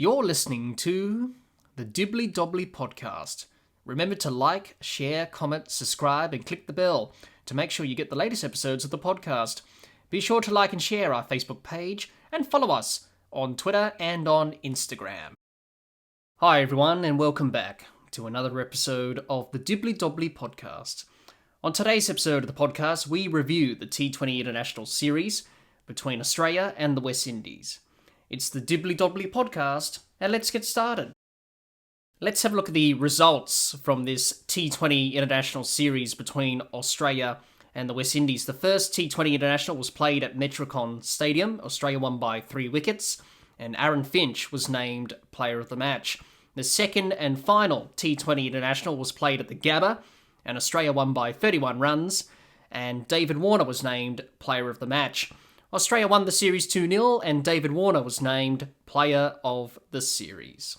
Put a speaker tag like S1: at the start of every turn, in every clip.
S1: You're listening to the Dibbly-Dobbly podcast. Remember to like, share, comment, subscribe, and click the bell to make sure you get the latest episodes of the podcast. Be sure to like and share our Facebook page and follow us on Twitter and on Instagram. Hi everyone, and welcome back to another episode of the Dibbly-Dobbly podcast. On today's episode of the podcast, we review the T20 International Series between Australia and the West Indies. It's the Dibbly-Dobbly podcast, and let's get started. Let's have a look at the results from this T20 International Series between Australia and the West Indies. The first T20 International was played at Metricon Stadium. Australia won by 3 wickets, and Aaron Finch was named Player of the Match. The second and final T20 International was played at the Gabba, and Australia won by 31 runs, and David Warner was named Player of the Match. Australia won the series 2-0, and David Warner was named Player of the Series.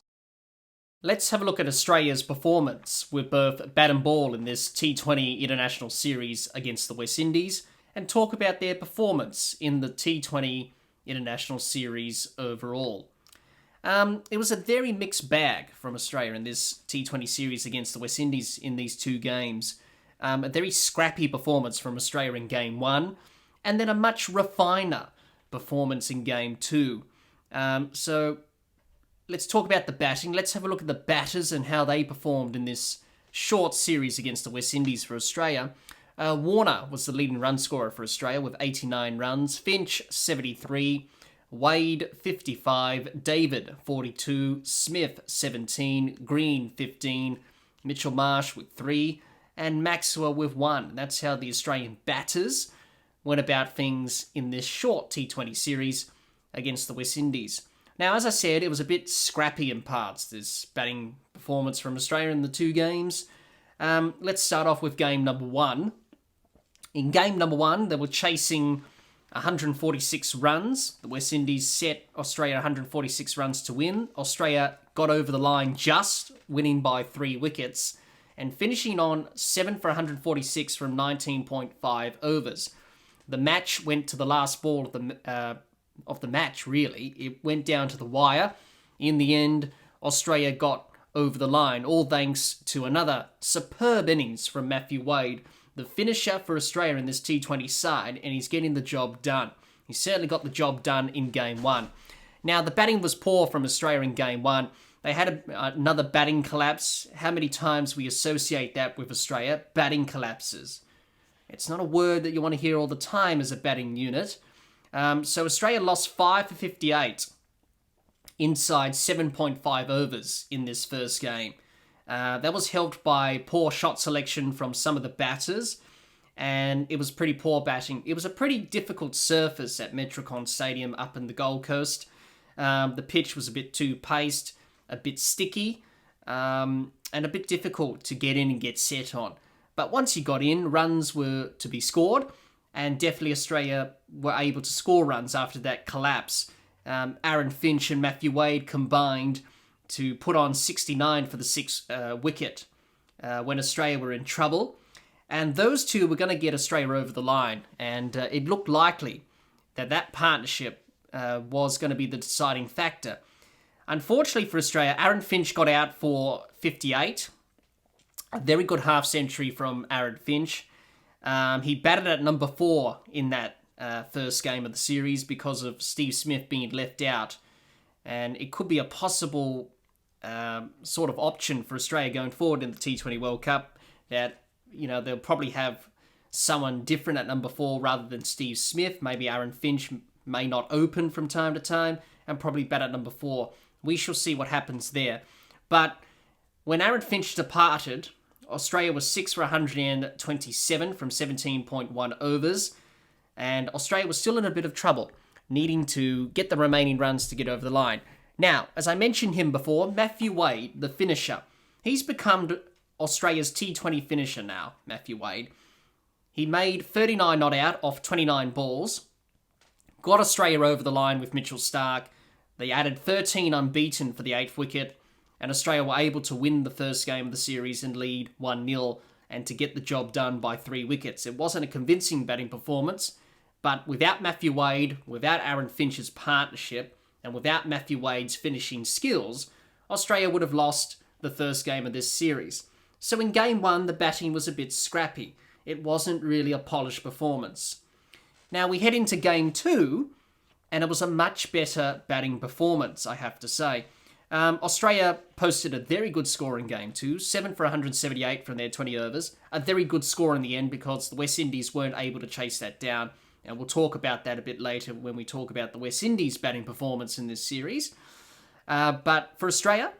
S1: Let's have a look at Australia's performance with both bat and ball in this T20 International Series against the West Indies, and talk about their performance in the T20 International Series overall. It was a very mixed bag from Australia in this T20 series against the West Indies in these two games. A very scrappy performance from Australia in Game 1, and then a much refiner performance in Game 2. So let's talk about the batting. Let's have a look at the batters and how they performed in this short series against the West Indies for Australia. Warner was the leading run scorer for Australia with 89 runs, Finch 73, Wade 55, David 42, Smith 17, Green 15, Mitchell Marsh with 3, and Maxwell with 1. That's how the Australian batters went about things in this short T20 series against the West Indies. Now, as I said, it was a bit scrappy in parts, this batting performance from Australia in the two games. Let's start off with game number 1. In game number 1, they were chasing 146 runs. The West Indies set Australia 146 runs to win. Australia got over the line just, winning by 3 wickets, and finishing on 7 for 146 from 19.5 overs. The match went to the last ball of the match, really. It went down to the wire. In the end, Australia got over the line, all thanks to another superb innings from Matthew Wade, the finisher for Australia in this T20 side, and he's getting the job done. He certainly got the job done in Game 1. Now, the batting was poor from Australia in Game 1. They had another batting collapse. How many times we associate that with Australia? Batting collapses. It's not a word that you want to hear all the time as a batting unit. So Australia lost 5 for 58 inside 7.5 overs in this first game. That was helped by poor shot selection from some of the batters, and it was pretty poor batting. It was a pretty difficult surface at Metricon Stadium up in the Gold Coast. The pitch was a bit too paced, a bit sticky, and a bit difficult to get in and get set on. But once you got in, runs were to be scored, and definitely Australia were able to score runs after that collapse. Aaron Finch and Matthew Wade combined to put on 69 for the 6th wicket when Australia were in trouble. And those two were going to get Australia over the line, and it looked likely that that partnership was going to be the deciding factor. Unfortunately for Australia, Aaron Finch got out for 58. A very good half-century from Aaron Finch. He batted at number 4 in that first game of the series because of Steve Smith being left out. And it could be a possible sort of option for Australia going forward in the T20 World Cup that, they'll probably have someone different at number 4 rather than Steve Smith. Maybe Aaron Finch may not open from time to time and probably bat at number 4. We shall see what happens there. But when Aaron Finch departed, Australia was 6 for 127 from 17.1 overs, and Australia was still in a bit of trouble, needing to get the remaining runs to get over the line. Now, as I mentioned him before, Matthew Wade, the finisher, he's become Australia's T20 finisher now, Matthew Wade. He made 39 not out off 29 balls, got Australia over the line with Mitchell Starc. They added 13 unbeaten for the 8th wicket, and Australia were able to win the first game of the series and lead 1-0 and to get the job done by 3 wickets. It wasn't a convincing batting performance, but without Matthew Wade, without Aaron Finch's partnership, And without Matthew Wade's finishing skills, Australia would have lost the first game of this series. So in game one, the batting was a bit scrappy. It wasn't really a polished performance. Now we head into game two, and it was a much better batting performance, I have to say. Australia posted a very good score in game two, 7 for 178 from their 20 overs. A very good score in the end because the West Indies weren't able to chase that down. And we'll talk about that a bit later when we talk about the West Indies batting performance in this series. But for Australia,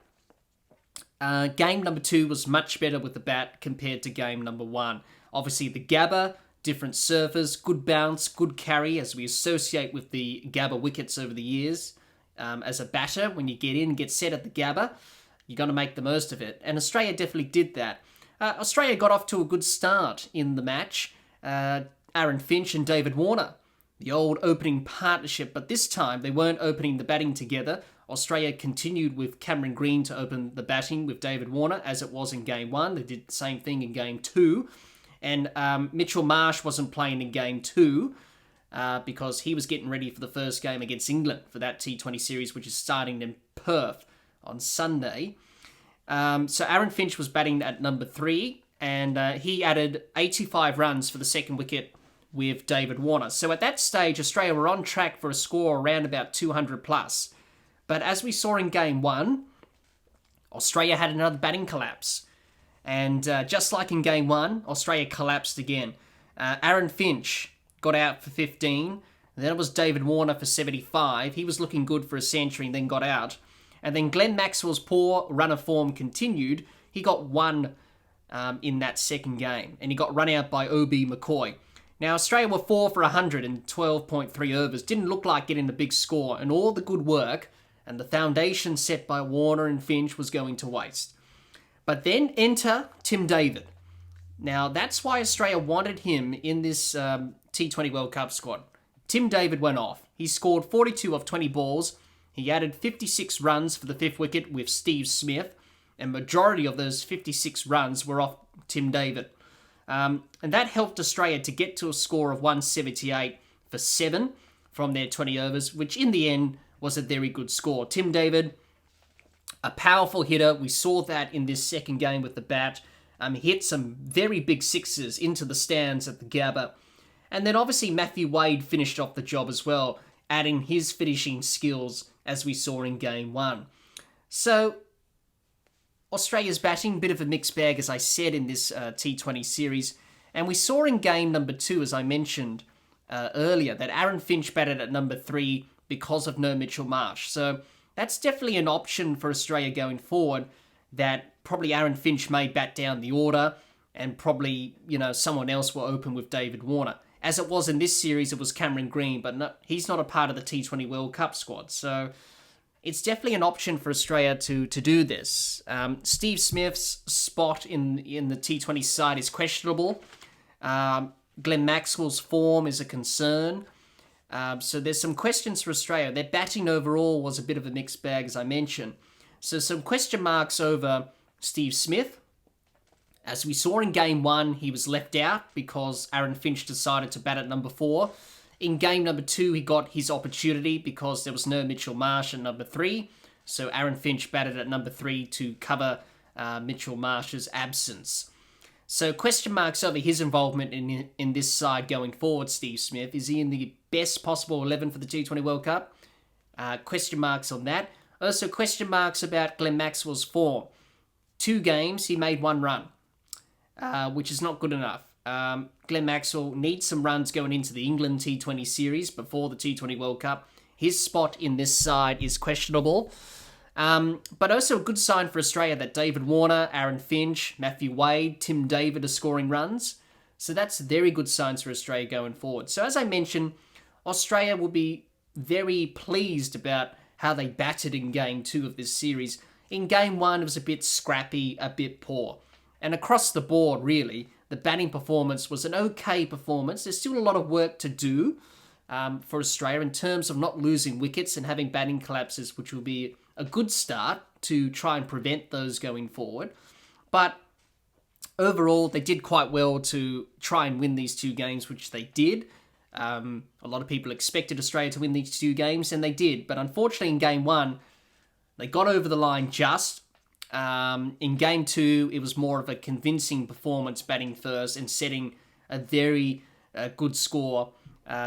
S1: game number two was much better with the bat compared to game number one. Obviously, the Gabba, different surface, good bounce, good carry, as we associate with the Gabba wickets over the years. As a batter, when you get in and get set at the Gabba, you're going to make the most of it. And Australia definitely did that. Australia got off to a good start in the match. Aaron Finch and David Warner, the old opening partnership, but this time they weren't opening the batting together. Australia continued with Cameron Green to open the batting with David Warner, as it was in game one. They did the same thing in game two. And Mitchell Marsh wasn't playing in game two because he was getting ready for the first game against England for that T20 series, which is starting in Perth on Sunday. So Aaron Finch was batting at number 3, and he added 85 runs for the second wicket with David Warner. So at that stage, Australia were on track for a score around about 200 plus. But as we saw in game 1, Australia had another batting collapse. And just like in game 1, Australia collapsed again. Aaron Finch got out for 15. Then it was David Warner for 75. He was looking good for a century and then got out. And then Glenn Maxwell's poor run of form continued. He got one in that second game. And he got run out by O.B. McCoy. Now, Australia were 4 for 100 in 12.3 overs. Didn't look like getting a big score. And all the good work and the foundation set by Warner and Finch was going to waste. But then enter Tim David. Now, that's why Australia wanted him in this T20 World Cup squad. Tim David went off. He scored 42 of 20 balls. He added 56 runs for the fifth wicket with Steve Smith. And majority of those 56 runs were off Tim David. And that helped Australia to get to a score of 178 for 7 from their 20 overs, which in the end was a very good score. Tim David, a powerful hitter. We saw that in this second game with the bat. He hit some very big sixes into the stands at the Gabba. And then obviously Matthew Wade finished off the job as well, adding his finishing skills as we saw in game 1. So Australia's batting, bit of a mixed bag, as I said, in this T20 series. And we saw in game number 2, as I mentioned earlier, that Aaron Finch batted at number 3 because of no Mitchell Marsh. So that's definitely an option for Australia going forward, that probably Aaron Finch may bat down the order and probably, someone else will open with David Warner. As it was in this series, it was Cameron Green, but no, he's not a part of the T20 World Cup squad. So it's definitely an option for Australia to do this. Steve Smith's spot in the T20 side is questionable. Glenn Maxwell's form is a concern. So there's some questions for Australia. Their batting overall was a bit of a mixed bag, as I mentioned. So some question marks over Steve Smith. As we saw in game 1, he was left out because Aaron Finch decided to bat at number 4. In game number 2, he got his opportunity because there was no Mitchell Marsh at number 3. So Aaron Finch batted at number 3 to cover Mitchell Marsh's absence. So question marks over his involvement in this side going forward, Steve Smith. Is he in the best possible 11 for the T20 World Cup? Question marks on that. Also question marks about Glenn Maxwell's form. 2 games, he made 1 run, which is not good enough. Glenn Maxwell needs some runs going into the England T20 series before the T20 World Cup. His spot in this side is questionable. But also a good sign for Australia that David Warner, Aaron Finch, Matthew Wade, Tim David are scoring runs. So that's very good signs for Australia going forward. So as I mentioned, Australia will be very pleased about how they batted in game 2 of this series. In game 1, it was a bit scrappy, a bit poor. And across the board, really, the batting performance was an okay performance. There's still a lot of work to do for Australia in terms of not losing wickets and having batting collapses, which will be a good start to try and prevent those going forward. But overall, they did quite well to try and win these 2 games, which they did. A lot of people expected Australia to win these two games, and they did. But unfortunately, in game one, they got over the line just. In game two, it was more of a convincing performance, batting first and setting a very good score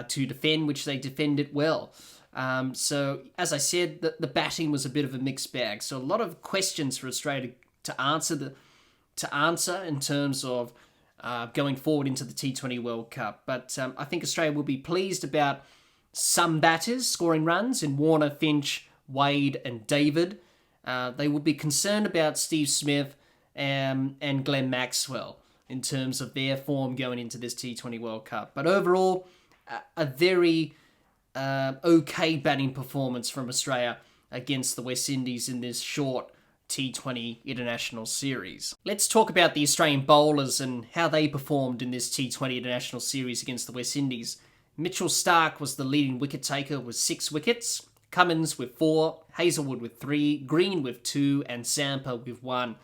S1: to defend, which they defended well. So, as I said, the batting was a bit of a mixed bag. So, a lot of questions for Australia to answer in terms of going forward into the T20 World Cup. But I think Australia will be pleased about some batters scoring runs in Warner, Finch, Wade and David. They will be concerned about Steve Smith and Glenn Maxwell in terms of their form going into this T20 World Cup. But overall, a very okay batting performance from Australia against the West Indies in this short T20 International Series. Let's talk about the Australian bowlers and how they performed in this T20 International Series against the West Indies. Mitchell Starc was the leading wicket taker with 6 wickets, Cummins with 4, Hazelwood with 3, Green with 2 and Zampa with 1.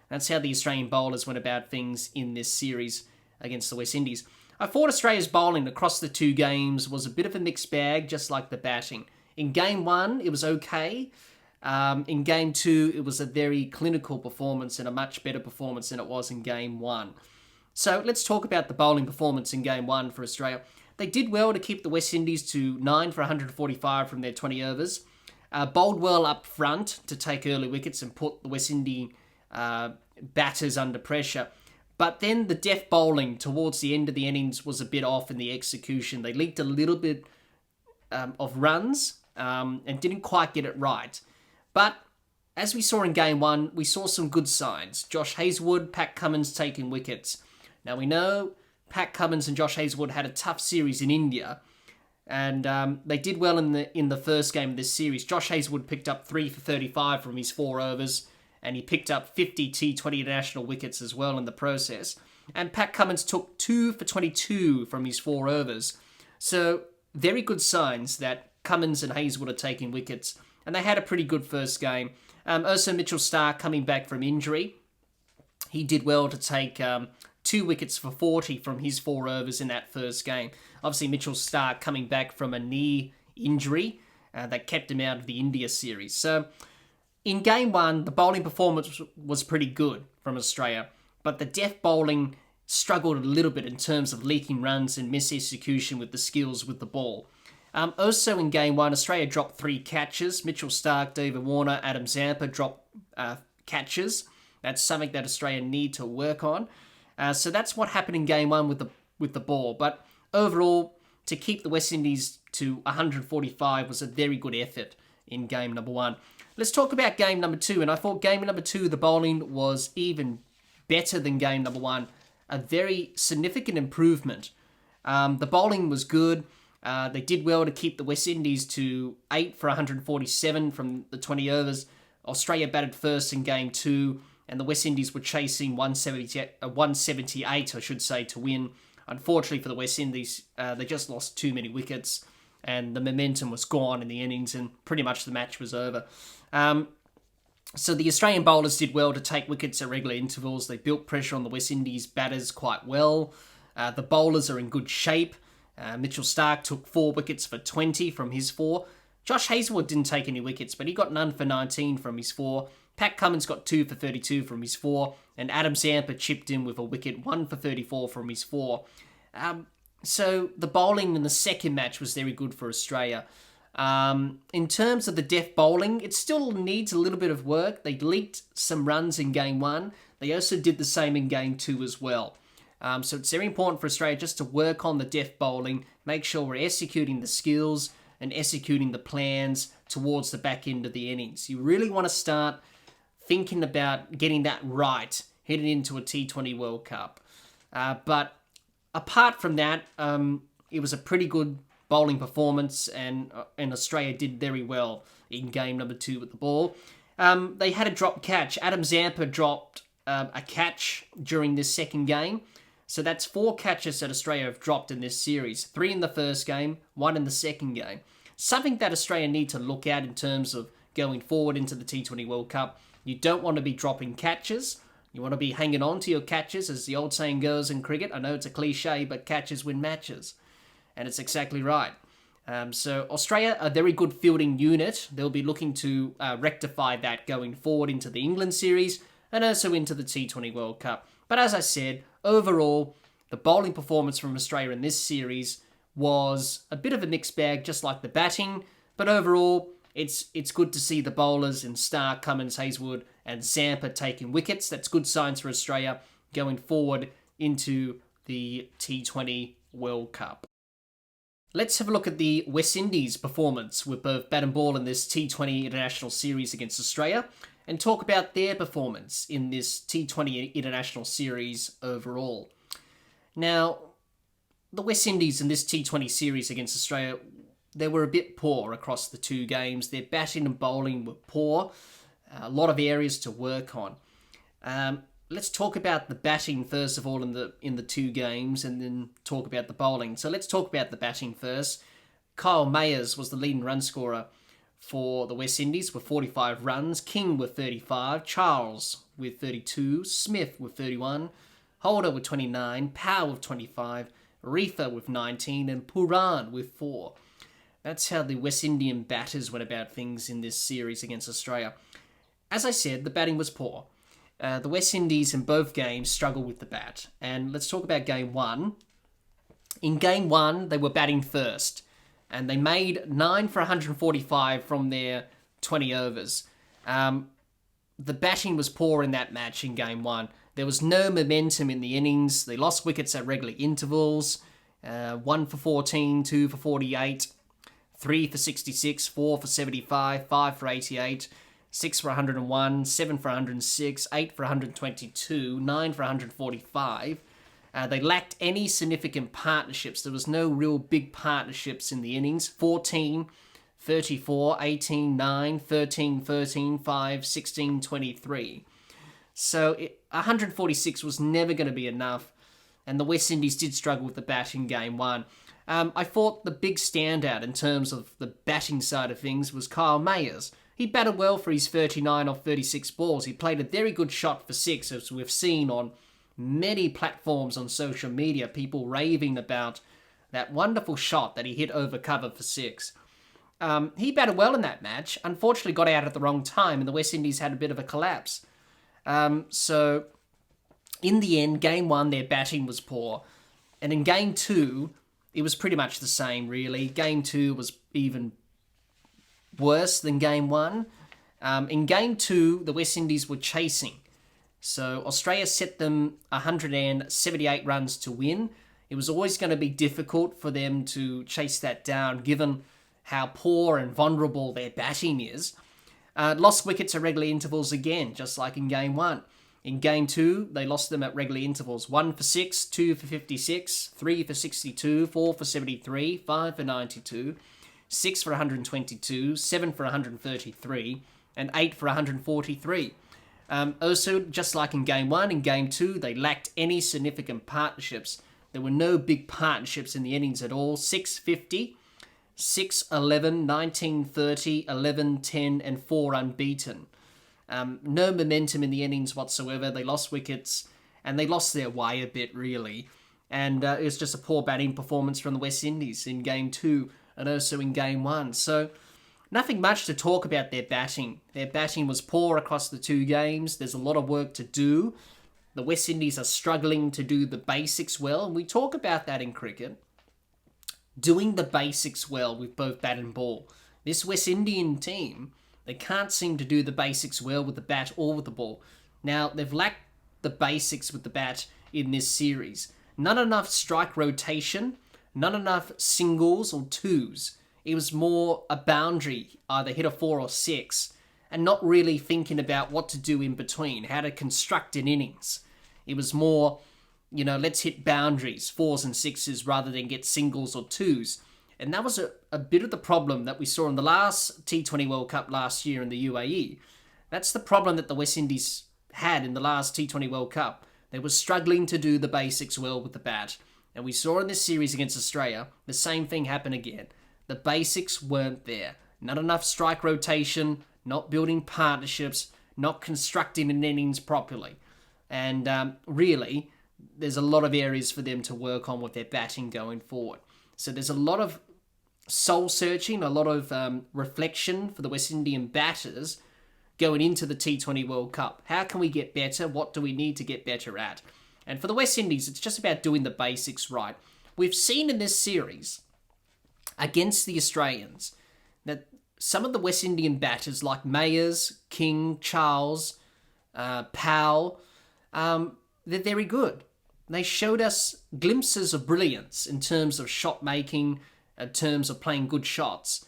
S1: That's how the Australian bowlers went about things in this series against the West Indies. I thought Australia's bowling across the two games was a bit of a mixed bag, just like the batting. In game one, it was okay. In game two, it was a very clinical performance and a much better performance than it was in game one. So let's talk about the bowling performance in game one for Australia. They did well to keep the West Indies to 9 for 145 from their 20 overs. Bowled well up front to take early wickets and put the West Indies batters under pressure. But then the deft bowling towards the end of the innings was a bit off in the execution. They leaked a little bit of runs and didn't quite get it right. But as we saw in game one, we saw some good signs. Josh Hazelwood, Pat Cummins taking wickets. Now we know Pat Cummins and Josh Hazelwood had a tough series in India, and they did well in the first game of this series. Josh Hazelwood picked up 3 for 35 from his 4 overs, and he picked up 50 T20 international wickets as well in the process. And Pat Cummins took 2 for 22 from his 4 overs. So very good signs that Cummins and Hazelwood are taking wickets. And they had a pretty good first game. Also, Mitchell Starc coming back from injury. He did well to take 2 wickets for 40 from his 4 overs in that first game. Obviously, Mitchell Starc coming back from a knee injury that kept him out of the India series. So, in game one, the bowling performance was pretty good from Australia. But the deft bowling struggled a little bit in terms of leaking runs and mis-execution with the skills with the ball. Also in game one, Australia dropped 3 catches. Mitchell Starc, David Warner, Adam Zampa dropped catches. That's something that Australia need to work on. So that's what happened in game one with the ball. But overall, to keep the West Indies to 145 was a very good effort in game number one. Let's talk about game number two. And I thought game number two, the bowling was even better than game number one. A very significant improvement. The bowling was good. They did well to keep the West Indies to 8 for 147 from the 20 overs. Australia batted first in game two, and the West Indies were chasing 178, I should say, to win. Unfortunately for the West Indies, they just lost too many wickets, and the momentum was gone in the innings, and pretty much the match was over. So the Australian bowlers did well to take wickets at regular intervals. They built pressure on the West Indies batters quite well. The bowlers are in good shape. Mitchell Starc took 4 wickets for 20 from his 4. Josh Hazelwood didn't take any wickets, but he got none for 19 from his 4. Pat Cummins got 2 for 32 from his 4. And Adam Zampa chipped in with a wicket, 1 for 34 from his 4. So the bowling in the second match was very good for Australia. In terms of the deft bowling, it still needs a little bit of work. They leaked some runs in game one. They also did the same in game two as well. So it's very important for Australia just to work on the deft bowling, make sure we're executing the skills and executing the plans towards the back end of the innings. You really want to start thinking about getting that right heading into a T20 World Cup. But apart from that, it was a pretty good bowling performance, and Australia did very well in game number 2 with the ball. They had a drop catch. Adam Zampa dropped a catch during this second game. So that's 4 catches that Australia have dropped in this series. 3 in the first game, 1 in the second game. Something that Australia need to look at in terms of going forward into the T20 World Cup. You don't want to be dropping catches. You want to be hanging on to your catches, as the old saying goes in cricket. I know it's a cliche, but catches win matches. and it's exactly right. So Australia, a very good fielding unit. They'll be looking to rectify that going forward into the England series and also into the T20 World Cup. But as I said, overall, the bowling performance from Australia in this series was a bit of a mixed bag, just like the batting. But overall, it's good to see the bowlers in Stark, Cummins, Hazelwood and Zampa taking wickets. That's good signs for Australia going forward into the T20 World Cup. Let's have a look at the West Indies' performance with both bat and ball in this T20 International Series against Australia and talk about their performance in this T20 International Series overall. Now, the West Indies in this T20 Series against Australia, they were a bit poor across the two games. Their batting and bowling were poor. A lot of areas to work on. Let's talk about the batting first of all in the two games, and then talk about the bowling. So let's talk about the batting first. Kyle Mayers was the leading run scorer for the West Indies with 45 runs. King with 35, Charles with 32, Smith with 31, Holder with 29, Powell with 25, Reefer with 19, and Puran with 4. That's how the West Indian batters went about things in this series against Australia. As I said, the batting was poor. The West Indies in both games struggled with the bat. And let's talk about Game 1. In Game 1, they were batting first. And they made 9 for 145 from their 20 overs. The batting was poor in that match in Game 1. There was no momentum in the innings. They lost wickets at regular intervals. 1 for 14, 2 for 48, 3 for 66, 4 for 75, 5 for 88, 6 for 101, 7 for 106, 8 for 122, 9 for 145. They lacked any significant partnerships. There was no real big partnerships in the innings. 14, 34, 18, 9, 13, 13, 5, 16, 23. So 146 was never going to be enough. And the West Indies did struggle with the bat in Game 1. I thought the big standout in terms of the batting side of things was Kyle Mayers. He batted well for his 39 off 36 balls. He played a very good shot for 6, as we've seen on many platforms on social media, people raving about that wonderful shot that he hit over cover for 6. He batted well in that match, unfortunately got out at the wrong time, and the West Indies had a bit of a collapse. So, in the end, Game 1, their batting was poor. And in Game 2, it was pretty much the same, really. Game 2 was even worse than Game 1. In Game 2, the West Indies were chasing. So Australia set them 178 runs to win. It was always going to be difficult for them to chase that down, given how poor and vulnerable their batting is. Lost wickets at regular intervals again, just like in Game 1. In Game 2, they lost them at regular intervals. 1 for 6, 2 for 56, 3 for 62, 4 for 73, 5 for 92, 6 for 122, 7 for 133, and 8 for 143. Also, just like in Game 1, in Game 2, they lacked any significant partnerships. There were no big partnerships in the innings at all. 650, 6, 11, 19, 30, 11, 10, and 4 unbeaten. No momentum in the innings whatsoever. They lost wickets, and they lost their way a bit, really. And it was just a poor batting performance from the West Indies in Game 2 and also in Game 1. So, nothing much to talk about their batting. Their batting was poor across the two games. There's a lot of work to do. The West Indies are struggling to do the basics well, and we talk about that in cricket. Doing the basics well with both bat and ball. This West Indian team, they can't seem to do the basics well with the bat or with the ball. Now, they've lacked the basics with the bat in this series. Not enough strike rotation, not enough singles or twos. It was more a boundary, either hit a 4 or 6, and not really thinking about what to do in between, how to construct an innings. It was more, let's hit boundaries, 4s and 6s, rather than get singles or 2s. And that was a bit of the problem that we saw in the last T20 World Cup last year in the UAE. That's the problem that the West Indies had in the last T20 World Cup. They were struggling to do the basics well with the bat. And we saw in this series against Australia, the same thing happen again. The basics weren't there. Not enough strike rotation, not building partnerships, not constructing an innings properly. And really, there's a lot of areas for them to work on with their batting going forward. So there's a lot of soul-searching, a lot of reflection for the West Indian batters going into the T20 World Cup. How can we get better? What do we need to get better at? And for the West Indies, it's just about doing the basics right. We've seen in this series against the Australians that some of the West Indian batters like Mayers, King, Charles, Powell, they're very good. They showed us glimpses of brilliance in terms of shot making, in terms of playing good shots.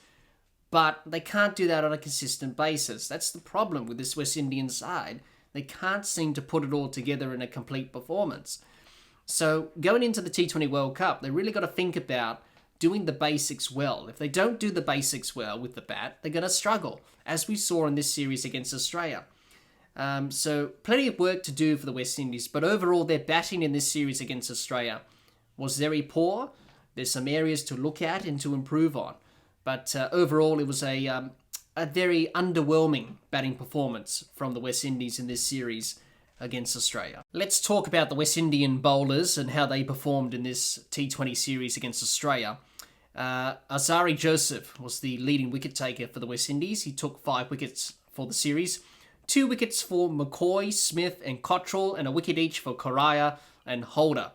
S1: But they can't do that on a consistent basis. That's the problem with this West Indian side. They can't seem to put it all together in a complete performance. So going into the T20 World Cup, they really got to think about doing the basics well. If they don't do the basics well with the bat, they're going to struggle, as we saw in this series against Australia. So plenty of work to do for the West Indies, but overall their batting in this series against Australia was very poor. There's some areas to look at and to improve on. But overall, it was a very underwhelming batting performance from the West Indies in this series against Australia. Let's talk about the West Indian bowlers and how they performed in this T20 series against Australia. Azari Joseph was the leading wicket taker for the West Indies. He took 5 wickets for the series. 2 wickets for McCoy, Smith and Cottrell, and a wicket each for Correa and Holder.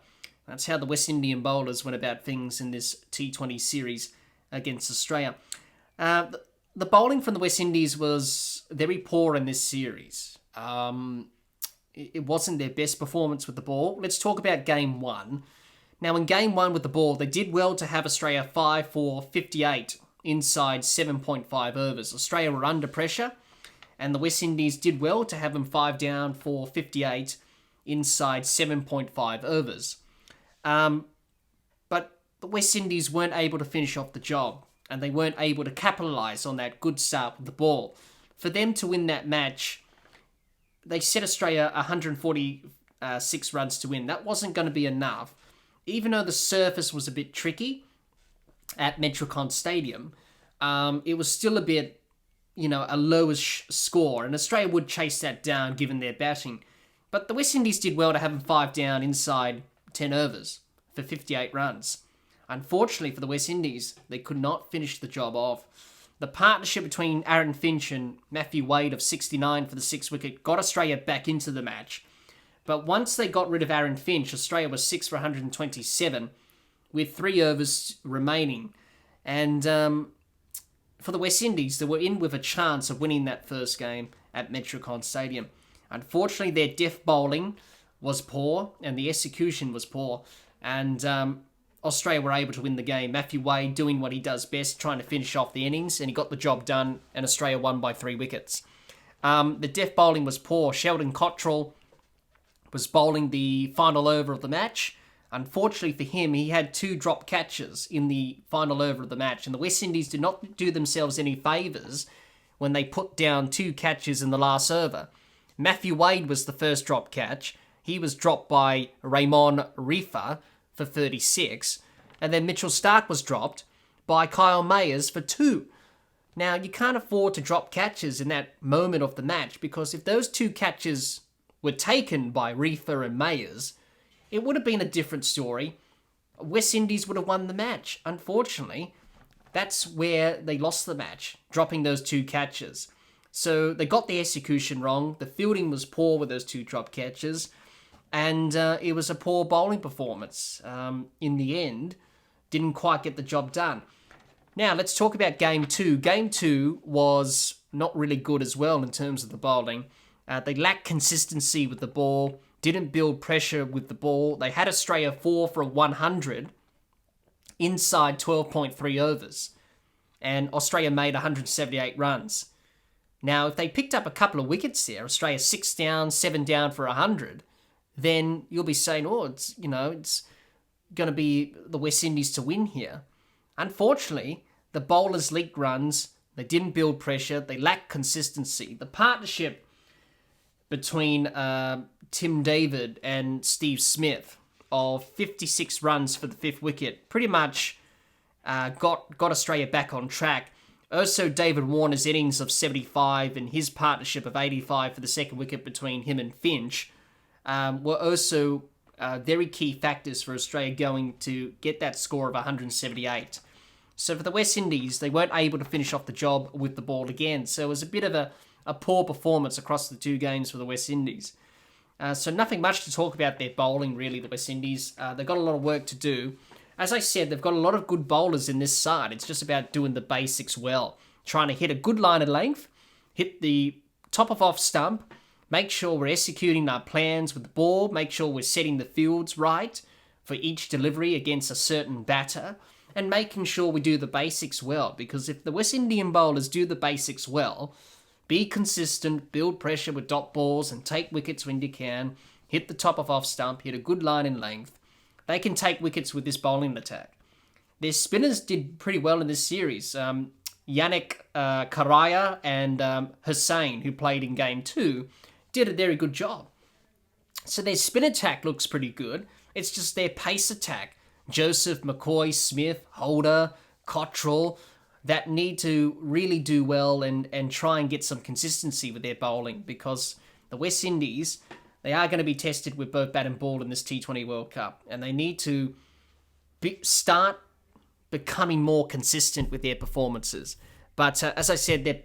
S1: That's how the West Indian bowlers went about things in this T20 series against Australia. The bowling from the West Indies was very poor in this series. It wasn't their best performance with the ball. Let's talk about Game 1. Now, in Game 1 with the ball, they did well to have Australia 5 for 58 inside 7.5 overs. Australia were under pressure, and the West Indies did well to have them 5 down for 58 inside 7.5 overs. But the West Indies weren't able to finish off the job, and they weren't able to capitalise on that good start with the ball. For them to win that match, they set Australia 146 runs to win. That wasn't going to be enough. Even though the surface was a bit tricky at Metricon Stadium, it was still a bit, a lower score, and Australia would chase that down given their batting. But the West Indies did well to have them 5 down inside 10 overs for 58 runs. Unfortunately for the West Indies, they could not finish the job off. The partnership between Aaron Finch and Matthew Wade of 69 for the 6th wicket got Australia back into the match. But once they got rid of Aaron Finch, Australia was 6 for 127 with 3 overs remaining. And for the West Indies, they were in with a chance of winning that first game at Metricon Stadium. Unfortunately, their death bowling was poor and the execution was poor. And Australia were able to win the game. Matthew Wade doing what he does best, trying to finish off the innings, and he got the job done, and Australia won by 3 wickets. The death bowling was poor. Sheldon Cottrell was bowling the final over of the match. Unfortunately for him, he had 2 drop catches in the final over of the match, and the West Indies did not do themselves any favours when they put down 2 catches in the last over. Matthew Wade was the first drop catch. He was dropped by Raymond Rifa for 36, and then Mitchell Starc was dropped by Kyle Mayers for 2. Now, you can't afford to drop catches in that moment of the match, because if those 2 catches were taken by Rifa and Mayers, it would have been a different story. West Indies would have won the match. Unfortunately, that's where they lost the match, dropping those 2 catches. So they got the execution wrong. The fielding was poor with those 2 drop catches. And it was a poor bowling performance. In the end, didn't quite get the job done. Now, let's talk about Game 2. Game 2 was not really good as well in terms of the bowling. They lacked consistency with the ball, didn't build pressure with the ball. They had Australia 4 for 100 inside 12.3 overs. And Australia made 178 runs. Now, if they picked up a couple of wickets there, Australia 6 down, 7 down for 100, then you'll be saying, it's going to be the West Indies to win here. Unfortunately, the bowlers leaked runs, they didn't build pressure, they lacked consistency. The partnership between Tim David and Steve Smith of 56 runs for the 5th wicket pretty much got Australia back on track. Also, David Warner's innings of 75 and his partnership of 85 for the 2nd wicket between him and Finch were also very key factors for Australia going to get that score of 178. So for the West Indies, they weren't able to finish off the job with the ball again. So it was a bit of a poor performance across the two games for the West Indies. So nothing much to talk about their bowling, really, the West Indies. They've got a lot of work to do. As I said, they've got a lot of good bowlers in this side. It's just about doing the basics well. Trying to hit a good line of length, hit the top of off stump, make sure we're executing our plans with the ball, make sure we're setting the fields right for each delivery against a certain batter, and making sure we do the basics well. Because if the West Indian bowlers do the basics well, be consistent, build pressure with dot balls, and take wickets when you can, hit the top of off stump, hit a good line in length, they can take wickets with this bowling attack. Their spinners did pretty well in this series. Yannick Karaya and Hussain, who played in Game 2, did a very good job. So their spin attack looks pretty good. It's just their pace attack. Joseph, McCoy, Smith, Holder, Cottrell, that need to really do well and try and get some consistency with their bowling, because the West Indies, they are going to be tested with both bat and ball in this T20 World Cup, and they need to start becoming more consistent with their performances. But as I said,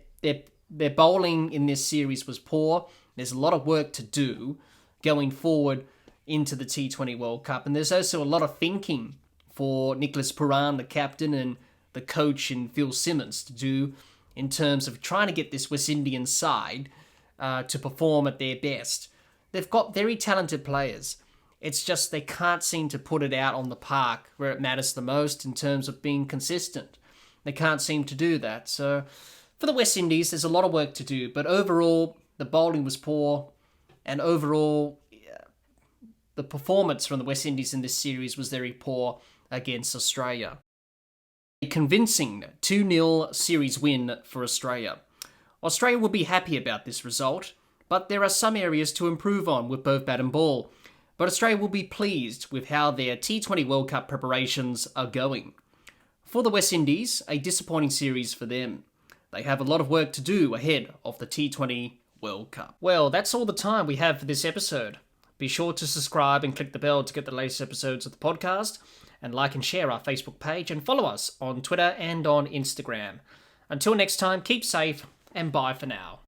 S1: their bowling in this series was poor. There's a lot of work to do going forward into the T20 World Cup, and there's also a lot of thinking for Nicholas Puran, the captain, and the coach, and Phil Simmons to do in terms of trying to get this West Indian side to perform at their best. They've got very talented players. It's just they can't seem to put it out on the park where it matters the most in terms of being consistent. They can't seem to do that. So for the West Indies, there's a lot of work to do. But overall, the bowling was poor. And overall, the performance from the West Indies in this series was very poor against Australia. A convincing 2-0 series win for Australia. Australia will be happy about this result, but there are some areas to improve on with both bat and ball. But Australia will be pleased with how their T20 World Cup preparations are going. For the West Indies, a disappointing series for them. They have a lot of work to do ahead of the T20 World Cup. Well, that's all the time we have for this episode. Be sure to subscribe and click the bell to get the latest episodes of the podcast, and like and share our Facebook page, and follow us on Twitter and on Instagram. Until next time, keep safe, and bye for now.